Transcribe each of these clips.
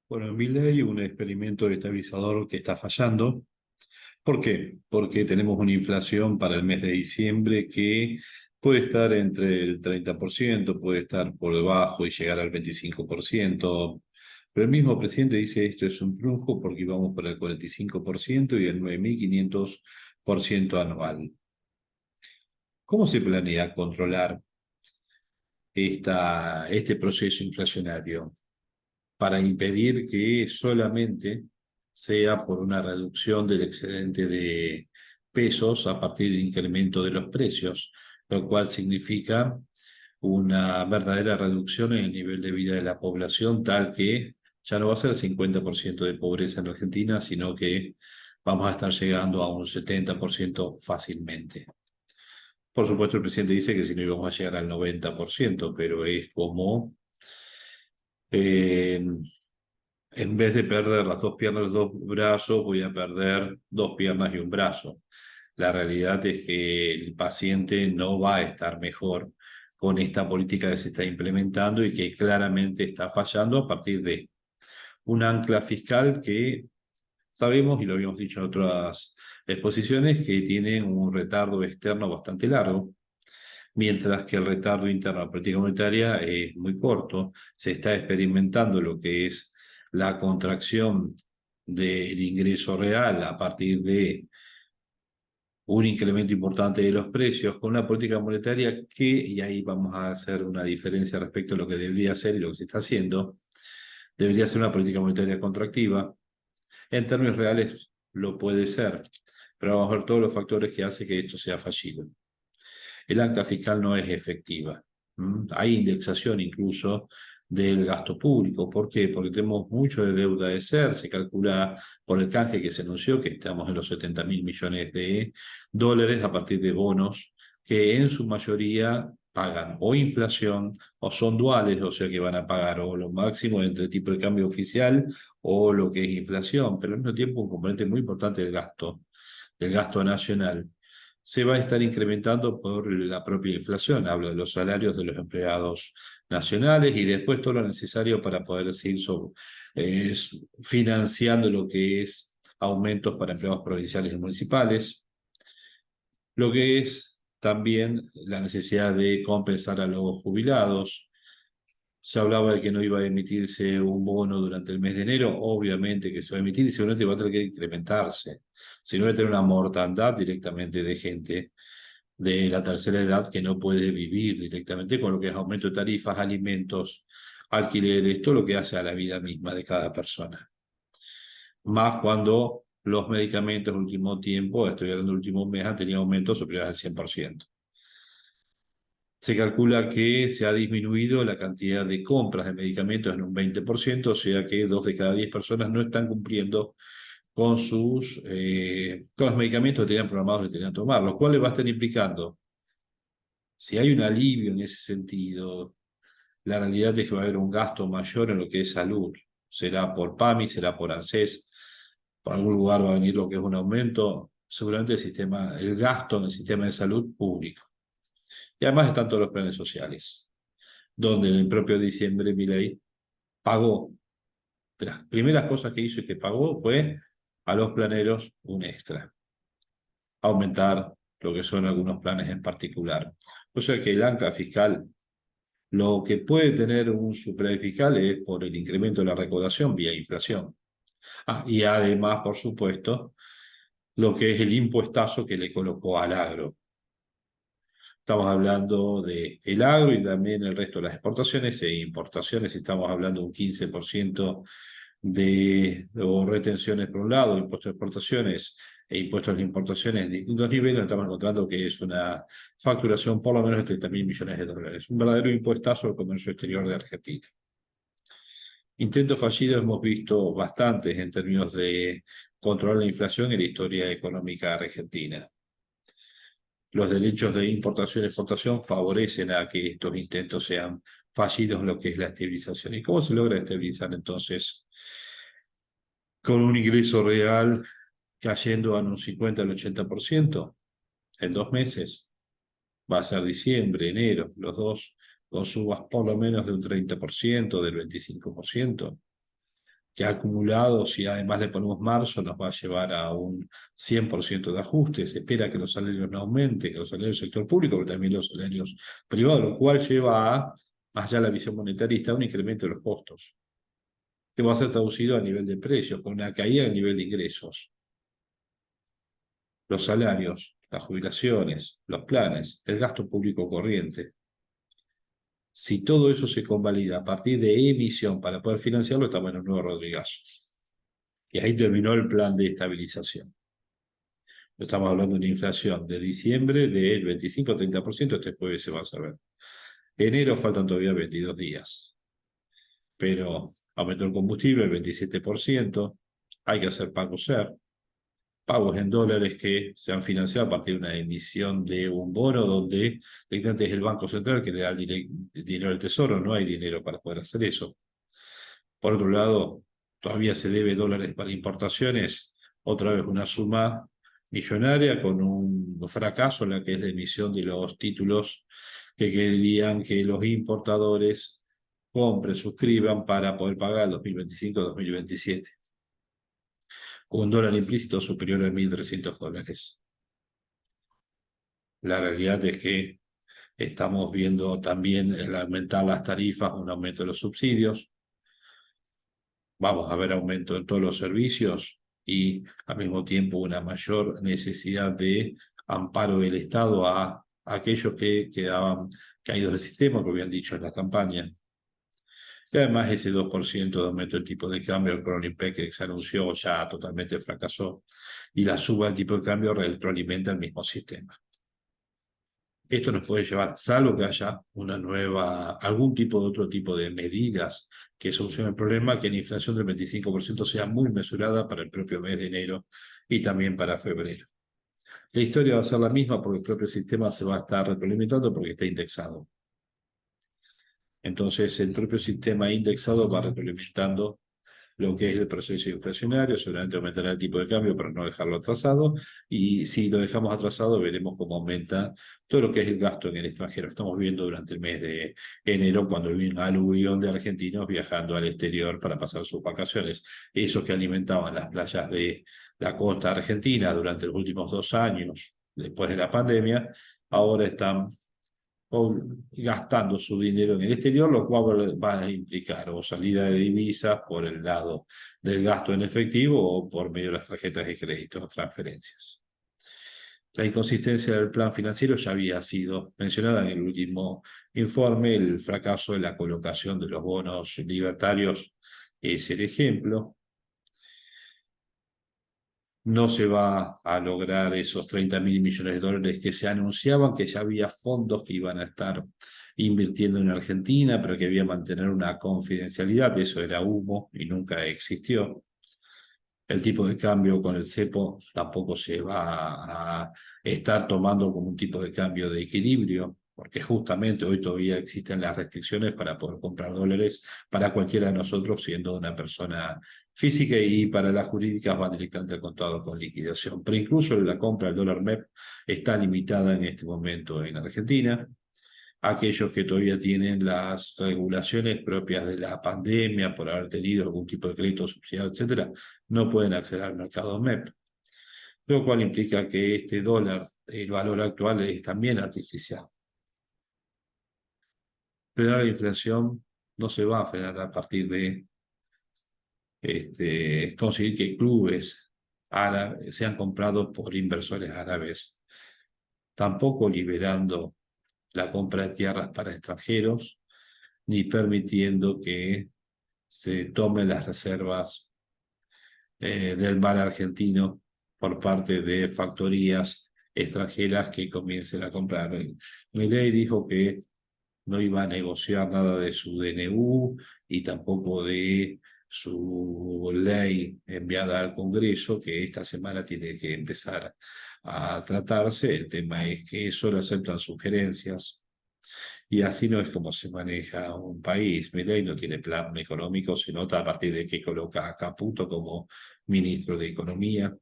Bueno, en Milei un experimento estabilizador que está fallando. ¿Por qué? Porque tenemos una inflación para el mes de diciembre que puede estar entre el 30%, puede estar por debajo y llegar al 25%. Pero el mismo presidente dice esto es un triunfo porque vamos por el 45% y el 9.500% anual. ¿Cómo se planea controlar este proceso inflacionario para impedir que solamente sea por una reducción del excedente de pesos a partir del incremento de los precios, lo cual significa una verdadera reducción en el nivel de vida de la población, tal que ya no va a ser 50% de pobreza en Argentina, sino que vamos a estar llegando a un 70% fácilmente? Por supuesto, el presidente dice que si no íbamos a llegar al 90%, pero es como eh, en vez de perder las dos piernas y los dos brazos, voy a perder dos piernas y un brazo. La realidad es que el paciente no va a estar mejor con esta política que se está implementando y que claramente está fallando a partir de un ancla fiscal que sabemos, y lo habíamos dicho en otras exposiciones, que tiene un retardo externo bastante largo, mientras que el retardo interno de la política monetaria es muy corto. Se está experimentando lo que es la contracción del ingreso real a partir de un incremento importante de los precios con una política monetaria que, y ahí vamos a hacer una diferencia respecto a lo que debería ser y lo que se está haciendo, debería ser una política monetaria contractiva. En términos reales lo puede ser, pero vamos a ver todos los factores que hacen que esto sea fallido. El acta fiscal no es efectiva. Hay indexación incluso del gasto público. ¿Por qué? Porque tenemos mucho de deuda de ser. Se calcula por el canje que se anunció que estamos en los 70.000 millones de dólares a partir de bonos que en su mayoría pagan o inflación o son duales, o sea que van a pagar o lo máximo entre el tipo de cambio oficial o lo que es inflación, pero al mismo tiempo un componente muy importante del gasto nacional se va a estar incrementando por la propia inflación. Hablo de los salarios de los empleados nacionales y después todo lo necesario para poder seguir eh, financiando lo que es aumentos para empleados provinciales y municipales, lo que es también la necesidad de compensar a los jubilados. Se hablaba de que no iba a emitirse un bono durante el mes de enero, obviamente que se va a emitir y seguramente va a tener que incrementarse. Si no, va a tener una mortandad directamente de gente de la tercera edad que no puede vivir directamente con lo que es aumento de tarifas, alimentos, alquileres, todo lo que hace a la vida misma de cada persona. Más cuando los medicamentos en el último tiempo, estoy hablando del último mes, han tenido aumentos superiores al 100%. Se calcula que se ha disminuido la cantidad de compras de medicamentos en un 20%, o sea que 2 de cada 10 personas no están cumpliendo con los medicamentos que tenían programados que tenían que tomar, lo cual le va a estar implicando, si hay un alivio en ese sentido, la realidad es que va a haber un gasto mayor en lo que es salud. Será por PAMI, será por ANSES, por algún lugar va a venir lo que es un aumento, seguramente el gasto en el sistema de salud público. Y además están todos los planes sociales, donde en el propio diciembre Milei pagó. De las primeras cosas que hizo y que pagó fue a los planeros un extra, aumentar lo que son algunos planes en particular. O sea que el ancla fiscal, lo que puede tener un superávit fiscal es por el incremento de la recaudación vía inflación. Y además, por supuesto, lo que es el impuestazo que le colocó al agro. Estamos hablando de el agro y también el resto de las exportaciones e importaciones. Estamos hablando de un 15% o retenciones por un lado, impuestos de exportaciones e impuestos de importaciones en distintos niveles. Estamos encontrando que es una facturación por lo menos de 30.000 millones de dólares. Un verdadero impuestazo al comercio exterior de Argentina. Intentos fallidos hemos visto bastantes en términos de controlar la inflación en la historia económica argentina. Los derechos de importación y exportación favorecen a que estos intentos sean fallidos en lo que es la estabilización. ¿Y cómo se logra estabilizar entonces? Con un ingreso real cayendo en un 50 al 80% en 2 meses. Va a ser diciembre, enero, los dos con subas por lo menos de un 30%, del 25%. que acumulado, si además le ponemos marzo, nos va a llevar a un 100% de ajuste. Se espera que los salarios no aumenten, que los salarios del sector público, pero también los salarios privados, lo cual lleva a, más allá de la visión monetarista, a un incremento de los costos, que va a ser traducido a nivel de precios, con una caída a nivel de ingresos. Los salarios, las jubilaciones, los planes, el gasto público corriente. Si todo eso se convalida a partir de emisión para poder financiarlo, estamos en un nuevo Rodrigazo. Y ahí terminó el plan de estabilización. Estamos hablando de una inflación de diciembre del 25-30%, este jueves se va a saber. Enero faltan todavía 22 días. Pero aumentó el combustible el 27%, hay que hacer pagos pagos en dólares que se han financiado a partir de una emisión de un bono donde directamente es el Banco Central que le da el dinero al Tesoro, no hay dinero para poder hacer eso. Por otro lado, todavía se debe dólares para importaciones, otra vez una suma millonaria con un fracaso en la que es la emisión de los títulos que querían que los importadores compren, suscriban para poder pagar el 2025-2027. Un dólar implícito superior a $1.300. La realidad es que estamos viendo también el aumentar las tarifas, un aumento de los subsidios. Vamos a ver aumento en todos los servicios y al mismo tiempo una mayor necesidad de amparo del Estado a aquellos que quedaban caídos del sistema, como habían dicho en la campaña. Y además ese 2% de aumento del tipo de cambio, el Cronipec que se anunció ya totalmente fracasó, y la suba del tipo de cambio retroalimenta el mismo sistema. Esto nos puede llevar, salvo que haya algún tipo de otro tipo de medidas que solucionen el problema, que la inflación del 25% sea muy mesurada para el propio mes de enero y también para febrero. La historia va a ser la misma porque el propio sistema se va a estar retroalimentando porque está indexado. Entonces, el propio sistema indexado va retroalimentando lo que es el proceso inflacionario, seguramente aumentará el tipo de cambio para no dejarlo atrasado, y si lo dejamos atrasado veremos cómo aumenta todo lo que es el gasto en el extranjero. Estamos viendo durante el mes de enero cuando hay un aluvión de argentinos viajando al exterior para pasar sus vacaciones. Esos que alimentaban las playas de la costa argentina durante los últimos 2 años, después de la pandemia, ahora están gastando su dinero en el exterior, lo cual va a implicar o salida de divisas por el lado del gasto en efectivo o por medio de las tarjetas de crédito o transferencias. La inconsistencia del plan financiero ya había sido mencionada en el último informe, el fracaso de la colocación de los bonos libertarios es el ejemplo. No se va a lograr esos 30.000 millones de dólares que se anunciaban, que ya había fondos que iban a estar invirtiendo en Argentina, pero que había que mantener una confidencialidad, eso era humo y nunca existió. El tipo de cambio con el cepo tampoco se va a estar tomando como un tipo de cambio de equilibrio, porque justamente hoy todavía existen las restricciones para poder comprar dólares para cualquiera de nosotros siendo una persona física, y para las jurídicas van directamente al contado con liquidación. Pero incluso la compra del dólar MEP está limitada en este momento en Argentina. Aquellos que todavía tienen las regulaciones propias de la pandemia por haber tenido algún tipo de crédito subsidiado, etcétera, no pueden acceder al mercado MEP, lo cual implica que este dólar, el valor actual, es también artificial. Frenar la inflación no se va a frenar a partir de conseguir que clubes árabes sean comprados por inversores árabes, tampoco liberando la compra de tierras para extranjeros, ni permitiendo que se tomen las reservas del mar argentino por parte de factorías extranjeras que comiencen a comprar. Milei dijo que no iba a negociar nada de su DNU y tampoco de su ley enviada al Congreso, que esta semana tiene que empezar a tratarse. El tema es que solo aceptan sugerencias. Y así no es como se maneja un país. Milei no tiene plan económico, se nota a partir de que coloca a Caputo como ministro de Economía.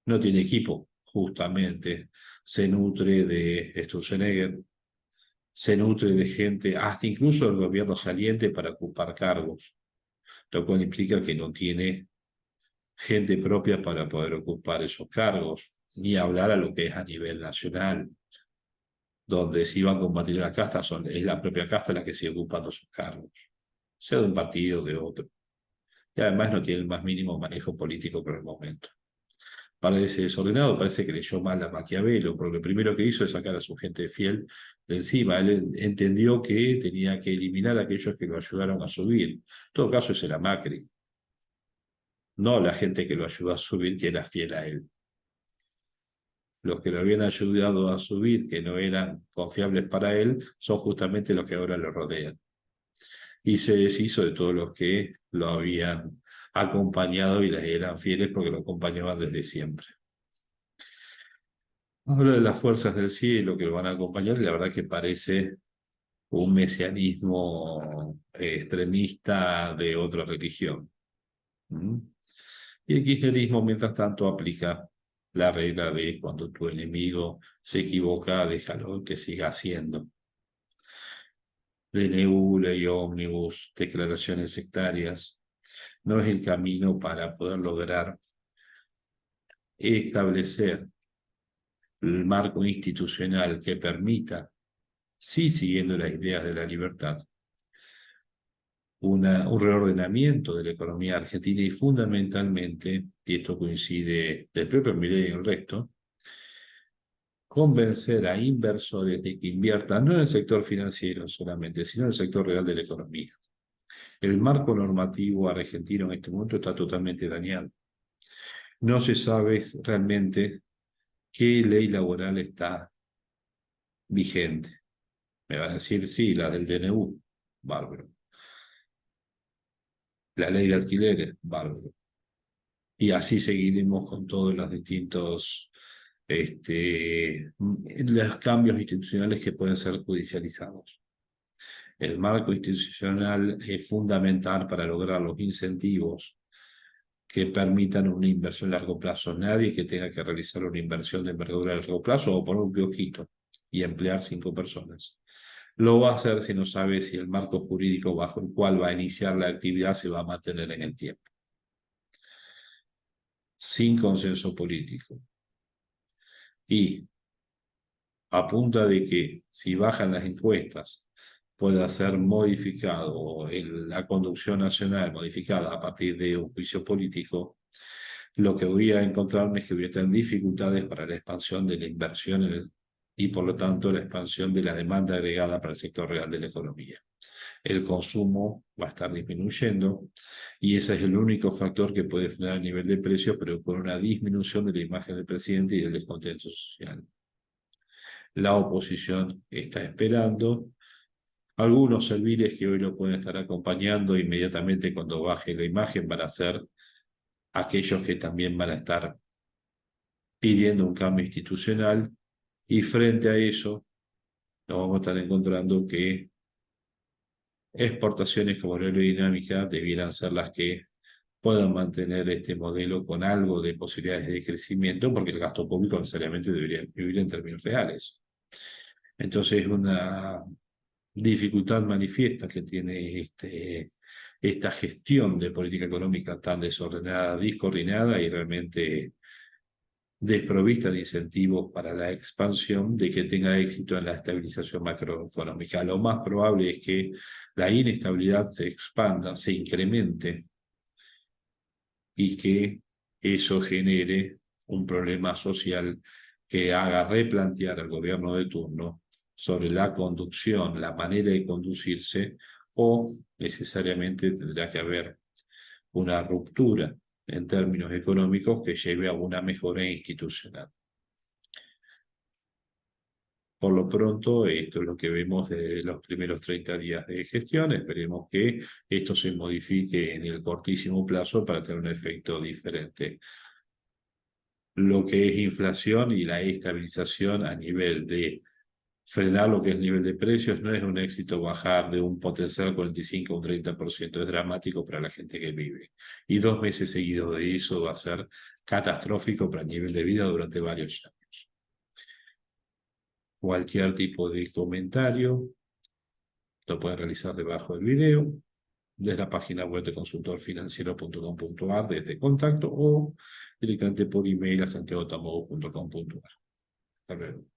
No tiene equipo, justamente. Se nutre de Sturzenegger, se nutre de gente, hasta incluso del gobierno saliente, para ocupar cargos. lo cual implica que no tiene gente propia para poder ocupar esos cargos, ni hablar a lo que es a nivel nacional, donde si van a combatir la casta es la propia casta la que sigue ocupando sus cargos, sea de un partido o de otro. Y además no tiene el más mínimo manejo político por el momento. Parece desordenado, parece que leyó mal a Maquiavelo, porque lo primero que hizo es sacar a su gente fiel de encima. Él entendió que tenía que eliminar a aquellos que lo ayudaron a subir. En todo caso, ese era Macri, no la gente que lo ayudó a subir, que era fiel a él. Los que lo habían ayudado a subir, que no eran confiables para él, son justamente los que ahora lo rodean. Y se deshizo de todos los que lo habían acompañado y les eran fieles porque lo acompañaban desde siempre. Habla de las fuerzas del cielo que lo van a acompañar y la verdad que parece un mesianismo extremista de otra religión. ¿Mm? Y el kirchnerismo, mientras tanto, aplica la regla de cuando tu enemigo se equivoca, déjalo que siga haciendo. DNU, ley ómnibus, declaraciones sectarias, no es el camino para poder lograr establecer el marco institucional que permita, sí siguiendo las ideas de la libertad, un reordenamiento de la economía argentina y fundamentalmente, y esto coincide del propio Milei y el resto, convencer a inversores de que inviertan no en el sector financiero solamente, sino en el sector real de la economía. El marco normativo argentino en este momento está totalmente dañado. No se sabe realmente qué ley laboral está vigente. Me van a decir, sí, la del DNU, bárbaro. La ley de alquileres, bárbaro. Y así seguiremos con todos los distintos los cambios institucionales que pueden ser judicializados. El marco institucional es fundamental para lograr los incentivos que permitan una inversión a largo plazo. Nadie que tenga que realizar una inversión de envergadura a largo plazo o poner un kiosquito y emplear 5 personas. Lo va a hacer si no sabe si el marco jurídico bajo el cual va a iniciar la actividad se va a mantener en el tiempo. Sin consenso político. Y a punta de que si bajan las encuestas pueda ser modificado la conducción nacional modificada a partir de un juicio político, lo que voy a encontrarme es que voy a tener dificultades para la expansión de la inversión y por lo tanto la expansión de la demanda agregada para el sector real de la economía. El consumo va a estar disminuyendo y ese es el único factor que puede frenar el nivel de precios, pero con una disminución de la imagen del presidente y del descontento social. La oposición está esperando. Algunos serviles que hoy lo pueden estar acompañando inmediatamente cuando baje la imagen van a ser aquellos que también van a estar pidiendo un cambio institucional y frente a eso nos vamos a estar encontrando que exportaciones como la aerodinámica debieran ser las que puedan mantener este modelo con algo de posibilidades de crecimiento porque el gasto público necesariamente debería vivir en términos reales. Entonces, una dificultad manifiesta que tiene esta gestión de política económica tan desordenada, discoordinada y realmente desprovista de incentivos para la expansión, de que tenga éxito en la estabilización macroeconómica. Lo más probable es que la inestabilidad se expanda, se incremente y que eso genere un problema social que haga replantear al gobierno de turno sobre la conducción, la manera de conducirse, o necesariamente tendrá que haber una ruptura en términos económicos que lleve a una mejora institucional. Por lo pronto, esto es lo que vemos de los primeros 30 días de gestión. Esperemos que esto se modifique en el cortísimo plazo para tener un efecto diferente. Lo que es inflación y la estabilización a nivel de frenar lo que es el nivel de precios no es un éxito bajar de un potencial 45 a un 30%, es dramático para la gente que vive. Y 2 meses seguidos de eso va a ser catastrófico para el nivel de vida durante varios años. Cualquier tipo de comentario lo pueden realizar debajo del video. desde la página web de consultorfinanciero.com.ar, desde contacto o directamente por email a santiagotamogo.com.ar. Hasta luego.